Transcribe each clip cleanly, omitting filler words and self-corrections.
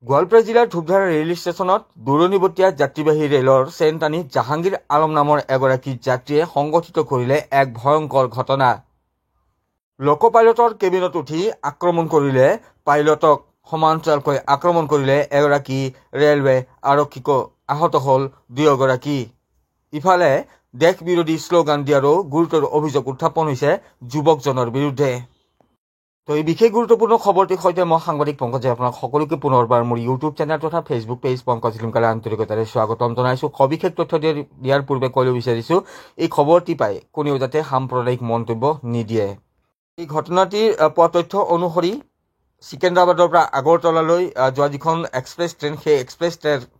গোৱালপাৰা জিলাৰ ধূপধাৰা ৰেল ষ্টেচনত দূৰণিবতীয়া যাত্ৰীবাহী ৰেলৰ চেইন টানি জাহাংগীৰ আলম নামৰ এগৰাকী যাত্ৰীয়ে সংঘটিত কৰিলে এক ভয়ংকৰ ঘটনা। লোক পাইলটৰ কেবিনত উঠি আক্ৰমণ কৰিলে পাইলটক সমান্তৰালকৈ আক্ৰমণ কৰিলে এগৰাকী ৰেলৱে আৰক্ষীকো আহত হ'ল দুয়োগৰাকী। ইফালে দেশ বিৰোধী শ্লোগান দিয়াৰো গুৰুতৰ অভিযোগ উত্থাপন হৈছে যুৱকজনৰ বিৰুদ্ধে। তো এই বিশেষ গুৰুত্বপূৰ্ণ খবৰটিৰ সৈতে মই সাংবাদিক পংকজে আপোনাক সকলোকে পুনৰবাৰ মোৰ ইউটিউব চেনেল তথা ফেচবুক পেজ পংকজ লিমকালে আন্তৰিকতাৰে স্বাগতম জনাইছোঁ। সবিশেষ তথ্য দিয়াৰ পূৰ্বে ক'ব বিচাৰিছোঁ, এই খবৰটি পাই কোনেও যাতে সাম্প্ৰদায়িক মন্তব্য নিদিয়ে। এই ঘটনাটিৰ পোৱা তথ্য অনুসৰি ছিকেন্দ্ৰাবাদৰ পৰা আগৰতলালৈ যোৱা যিখন এক্সপ্ৰেছ ট্ৰেইন, সেই এক্সপ্ৰেছ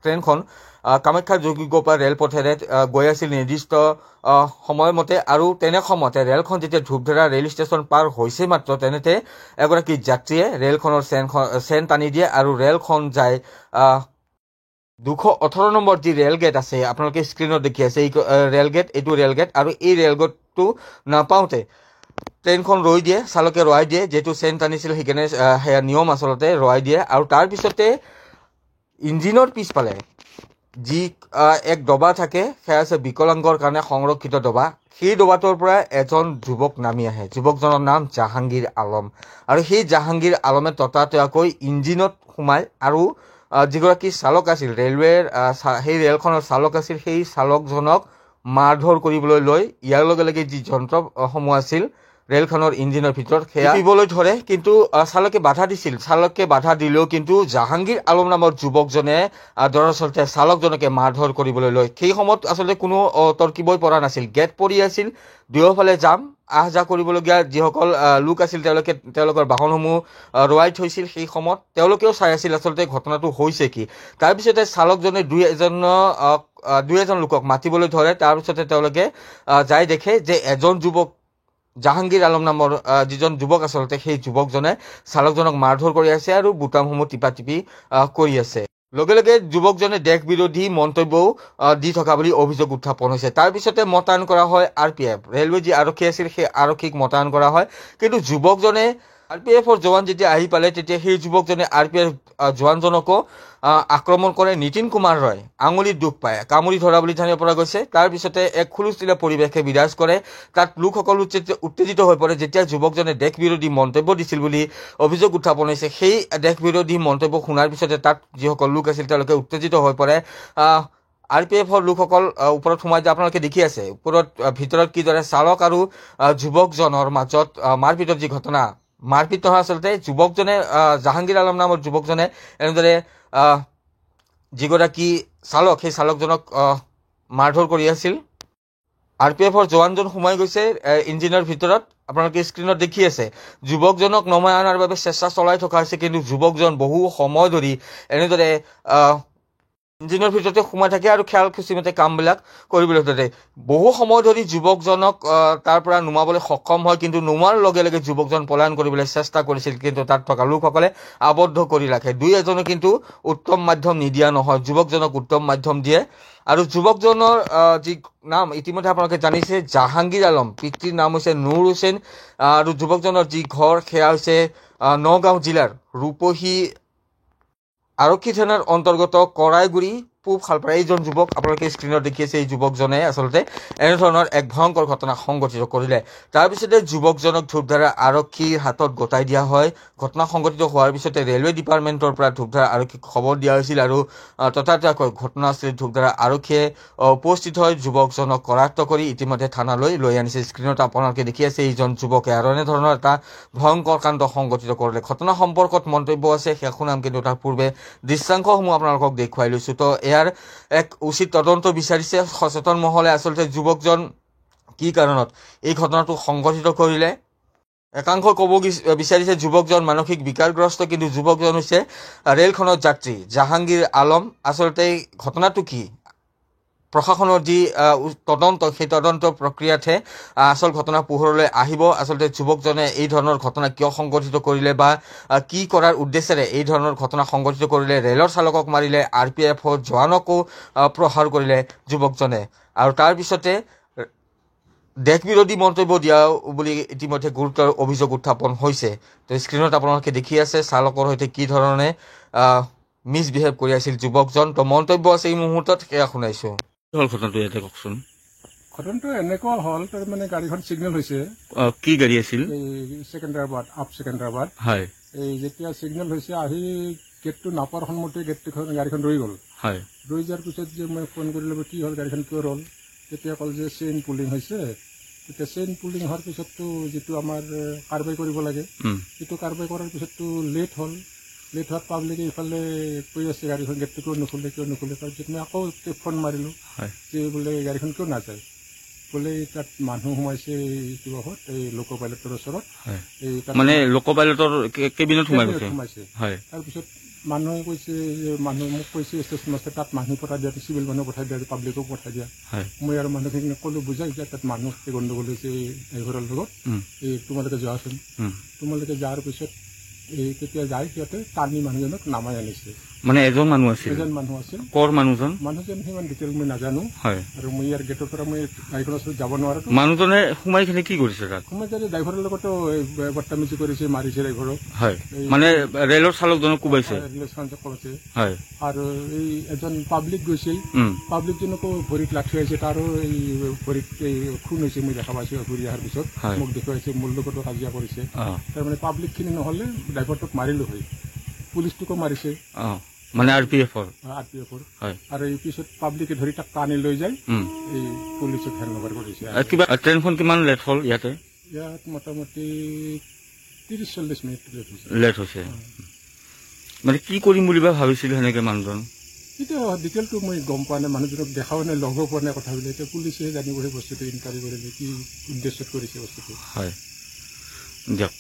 ট্ৰেইনখন কামাখ্যাৰ যোগীগোপা ৰেলপথেৰে গৈ আছিল নিৰ্দিষ্ট সময়মতে, আৰু তেনে সময়তে ৰেলখন যেতিয়া ধূপধাৰা ৰেল ষ্টেচন পাৰ হৈছে মাত্ৰ তেনেতে এগৰাকী যাত্ৰীয়ে ৰেলখনৰ চেইন টানি দিয়ে আৰু ৰেলখন যায় 218 নম্বৰ যি ৰেলগেট আছে, আপোনালোকে স্ক্ৰীণত দেখি আছে এই ৰেলগেট, এইটো ৰেলগেট, আৰু এই ৰেলগেটটো নাপাওঁতে ট্ৰেইনখন ৰৈ দিয়ে, চালকে ৰৱাই দিয়ে, যিহেতু চেইন টানিছিল সেইকাৰণে সেয়া নিয়ম আচলতে ৰৱাই দিয়ে। আৰু তাৰপিছতে ইঞ্জিনৰ পিছফালে যি এক ডবা থাকে, সেয়া আছে বিকলাংগৰ কাৰণে সংৰক্ষিত ডবা, সেই ডবাটোৰ পৰা এজন যুৱক নামি আহে। যুৱকজনৰ নাম জাহাংগীৰ আলম, আৰু সেই জাহাংগীৰ আলমে ততাতৈয়াকৈ ইঞ্জিনত সোমায় আৰু যিগৰাকী চালক আছিল ৰেলৱেৰ, সেই ৰেলখনৰ চালক আছিল, সেই চালকজনক মাৰধৰ কৰিবলৈ লৈ ইয়াৰ লগে লগে যি যন্ত্ৰসমূহ আছিল ৰেলখনৰ ইঞ্জিনৰ ভিতৰত সেয়া টিপিবলৈ ধৰে, কিন্তু চালকে বাধা দিছিল। চালকে বাধা দিলেও কিন্তু জাহাংগীৰ আলম নামৰ যুৱকজনে দৰাচলতে চালকজনকে মাৰধৰ কৰিবলৈ লৈ সেই সময়ত আচলতে কোনো তৰ্কিবই পৰা নাছিল। গেট পৰি আছিল, দুয়োফালে যাম, আহ যাহ কৰিবলগীয়া যিসকল লোক আছিল তেওঁলোকৰ বাহনসমূহ ৰৱাই থৈছিল। সেই সময়ত তেওঁলোকেও চাই আছিল আচলতে ঘটনাটো হৈছে কি। তাৰপিছতে চালকজনে দুই এজন লোকক মাতিবলৈ ধৰে। তাৰপিছতে তেওঁলোকে যাই দেখে যে এজন যুৱক, জাহাংগীৰ আলম নামৰ যিজন যুৱক আচলতে, সেই যুৱকজনে চালকজনক মাৰধৰ কৰি আছে আৰু বুটামসমূহ টিপি কৰি আছে। লগে লগে যুৱকজনে দেশ বিৰোধী মন্তব্যও দি থকা বুলি অভিযোগ উত্থাপন হৈছে। তাৰপিছতে মোতায়েন কৰা হয় RPF, ৰেলৱে যি আৰক্ষী আছিল সেই আৰক্ষীক মোতায়েন কৰা হয়। কিন্তু যুৱকজনে RPFৰ জোৱান যেতিয়া আহি পালে তেতিয়া সেই যুৱকজনে RPF জোৱানজনকো আক্ৰমণ কৰে। নীতিন কুমাৰ ৰয় আঙুলিত দুখ পায়, কামুৰি ধৰা বুলি জানিব পৰা গৈছে। তাৰপিছতে এক হুলস্থুলীয়া পৰিৱেশে বিৰাজ কৰে, তাত লোকসকল উত্তেজিত হৈ পৰে যেতিয়া যুৱকজনে দেশ বিৰোধী মন্তব্য দিছিল বুলি অভিযোগ উত্থাপন হৈছে। সেই দেশ বিৰোধী মন্তব্য শুনাৰ পিছতে তাত যিসকল লোক আছিল তেওঁলোকে উত্তেজিত হৈ পৰে। RPFৰ লোকসকল ওপৰত সোমাই যায়, আপোনালোকে দেখি আছে ভিতৰত কিদৰে চালক আৰু যুৱকজনৰ মাজত মাৰপিটৰ যি ঘটনা, মাৰপিট নহয় আচলতে, যুৱকজনে জাহাংগীৰ আলম নামৰ যুৱকজনে এনেদৰে যিগৰাকী চালক সেই চালকজনক মাৰধৰ কৰি আছিল। RPFৰ জোৱানজন সোমাই গৈছে ইঞ্জিনৰ ভিতৰত, আপোনালোকে স্ক্ৰীণত দেখি আছে। যুৱকজনক নমাই অনাৰ বাবে চেষ্টা চলাই থকা হৈছে, কিন্তু যুৱকজন বহু সময় ধৰি এনেদৰে ইঞ্জিনৰ ভিতৰতে সোমাই থাকে আৰু খেয়াল খুচিমতে কামবিলাক কৰিবলৈ ধৰে। বহু সময় ধৰি যুৱকজনক তাৰ পৰা নুমাবলৈ সক্ষম হয়, কিন্তু নুমাৰ লগে লগে যুৱকজন পলায়ন কৰিবলৈ চেষ্টা কৰিছিল, কিন্তু তাত থকা লোকসকলে আবদ্ধ কৰি ৰাখে। দুই এজনে কিন্তু উত্তম মাধ্যম নিদিয়া নহয়, যুৱকজনক উত্তম মাধ্যম দিয়ে। আৰু যুৱকজনৰ যি নাম ইতিমধ্যে আপোনালোকে জানিছে, জাহাংগীৰ আলম, পিতৃৰ নাম হৈছে নুৰ হুছেইন, আৰু যুৱকজনৰ যি ঘৰ সেয়া হৈছে নগাঁও জিলাৰ ৰূপহী আৰক্ষী থানাৰ অন্তৰ্গত কৰাইগুৰি পূব খালপাৰা। এইজন যুৱক আপোনালোকে স্ক্ৰীণত দেখি আছে, এই যুৱকজনে আচলতে এনেধৰণৰ এক ভয়ংকৰ ঘটনা সংঘটিত কৰিলে। তাৰপিছতে যুৱকজনক ধূপধাৰা আৰক্ষীৰ হাতত গতাই দিয়া হয়। ঘটনা সংঘটিত হোৱাৰ পিছতে ৰেলৱে ডিপাৰ্টমেণ্টৰ পৰা ধূপধাৰা আৰক্ষীক খবৰ দিয়া হৈছিল, আৰু ততাতৈয়াকৈ ঘটনাস্থলীত ধূপধাৰা আৰক্ষীয়ে উপস্থিত হৈ যুৱকজনক কৰায়ত্ব কৰি ইতিমধ্যে থানালৈ লৈ আনিছে। স্ক্ৰীণত আপোনালোকে দেখি আছে এইজন যুৱকে আৰু এনেধৰণৰ এটা ভয়ংকৰ কাণ্ড সংঘটিত কৰিলে। ঘটনা সম্পৰ্কত মন্তব্য আছে, সেয়া শুনাম, কিন্তু তাৰ পূৰ্বে দৃশ্যাংশসমূহ আপোনালোকক দেখুৱাই লৈছোঁ। তো ইয়াৰ এক উচিত তদন্ত বিচাৰিছে সচেতন মহলে, আচলতে যুৱকজন কি কাৰণত এই ঘটনাটো সংঘটিত কৰিলে। একাংশই ক'ব বিচাৰিছে যুৱকজন মানসিক বিকাৰগ্ৰস্ত, কিন্তু যুৱকজন হৈছে ৰেলখনৰ যাত্ৰী জাহাংগীৰ আলম। আচলতে এই ঘটনাটো কি, প্ৰশাসনৰ যি তদন্ত, সেই তদন্ত প্ৰক্ৰিয়াতহে আচল ঘটনা পোহৰলৈ আহিব। আচলতে যুৱকজনে এই ধৰণৰ ঘটনা কিয় সংঘটিত কৰিলে বা কি কৰাৰ উদ্দেশ্যেৰে এই ধৰণৰ ঘটনা সংঘটিত কৰিলে, ৰেলৰ চালকক মাৰিলে, RPFৰ জোৱানকো প্ৰহাৰ কৰিলে যুৱকজনে, আৰু তাৰপিছতে দেশ বিৰোধী মন্তব্য দিয়া বুলি ইতিমধ্যে গুৰুতৰ অভিযোগ উত্থাপন হৈছে। তো স্ক্ৰীণত আপোনালোকে দেখি আছে চালকৰ সৈতে কি ধৰণে মিছবিহেভ কৰি আছিল যুৱকজন। তো মন্তব্য আছে এই মুহূৰ্তত, সেয়া শুনাইছো। হ'ল ঘটনাটো ইয়াতে কওকচোন। ঘটনাটো এনেকুৱা হ'ল, তাৰ মানে গাড়ীখন ছিগনেল হৈছে। কি গাড়ী আছিল? এই ছেকেণ্ডাৰাবাদ, আপ ছেকেণ্ডাৰাবাদ। হয়। এই যেতিয়া ছিগনেল হৈছে, আহি গেটটো নাপাৰ সন্মতি গাড়ীখন ৰৈ গ'ল। হয়। ৰৈ যোৱাৰ পিছত যে মই ফোন কৰিলোঁ, কি হ'ল গাড়ীখন কিয় ৰ'ল? তেতিয়া ক'ল যে চেইন পুলিং হৈছে। তেতিয়া চেইন পুলিং হোৱাৰ পিছততো যিটো আমাৰ কাৰ্বাই কৰিব লাগে, সেইটো কাৰ্বাই কৰাৰ পিছততো লেট হ'ল। লেট হোৱাত পাব্লিকে ইফালে কৈ আছে গাড়ীখন গেটটো কিয় নুখুলে। তাৰপিছত মই আকৌ ফোন মাৰিলোঁ যে বোলে গাড়ীখন কিয় নাযায়, বোলে তাত মানুহ সোমাইছে কিবাহত, এই লোক পাইলটৰ ওচৰত। মানে লোক পাইলটৰ কেবিনত সোমাইছে। তাৰপিছত মানুহে কৈছে যে মোক কৈছে ষ্টেচন মাষ্টাৰ তাত মানুহ পঠাই দিয়া, চিভিল মানুহ পঠাই দিয়া, পাব্লিকক পঠাই দিয়া। মই আৰু মানুহখিনিক ক'লো, বুজাই যে তাত মানুহ গণ্ডগোল হৈছে ড্ৰাইভাৰৰ লগত, এই তোমালোকে যোৱাচোন। তোমালোকে যোৱাৰ পিছত এই তেতিয়া যাই সিহঁতে টানি মানুহজনক নামাই আনিছে। মানে এজন মানুহ আছিল? এজন মানুহ আছিল। ক'ৰ মানুহজন? মানুহজন সিমান ডিটেইল মই নাজানো। আৰু মই ইয়াৰ গেটৰ পৰা মই গাড়ীখনৰ ওচৰত যাব নোৱাৰো। মানুহজনে সোমাই কিনে কি কৰিছে তাত? সোমাই যাই ড্ৰাইভাৰৰ লগতো বদতামিজি কৰিছে, মাৰিছে ড্ৰাইভাৰক। মানে ৰেলৰ চালকজনক কোবাইছে? আৰু এই এজন পাব্লিক গৈছিল, পাব্লিকজনকো ভৰিত লাঠি আহিছে, তাৰো এই ভৰিত খুন হৈছে, মই দেখা পাইছো। ঘূৰি অহাৰ পিছত মোক দেখুৱাইছে, মোৰ লগতো কাজিয়া কৰিছে। তাৰমানে পাব্লিকখিনি নহ'লে ড্ৰাইভাৰটোক মাৰিলো হয়, পুলিচটোকো মাৰিছে। মানে RPF-ৰ? আৰু এই পিছত পাব্লিকে ধৰি তাক টানি লৈ যায়, এই পুলিচক হেণ্ড অভাৰ কৰিছে। ট্ৰেইনখন কিমান লেট হ'ল ইয়াতে? ইয়াত মোটামুটি 30-40 মিনিট লেট হৈছে। মানে কি কৰিম বুলি ভাবিছিল সেনেকে মানুহজন? এতিয়া ডিটেইলটো মই গম পোৱা নাই, মানুহজনক দেখাও নাই, লগো পোৱা নাই কথাবিলাক। এতিয়া পুলিচে জানিব সেই বস্তুটো, ইনকুৱাৰী কৰিলে কি উদ্দেশ্যত কৰিছে বস্তুটো। দিয়ক।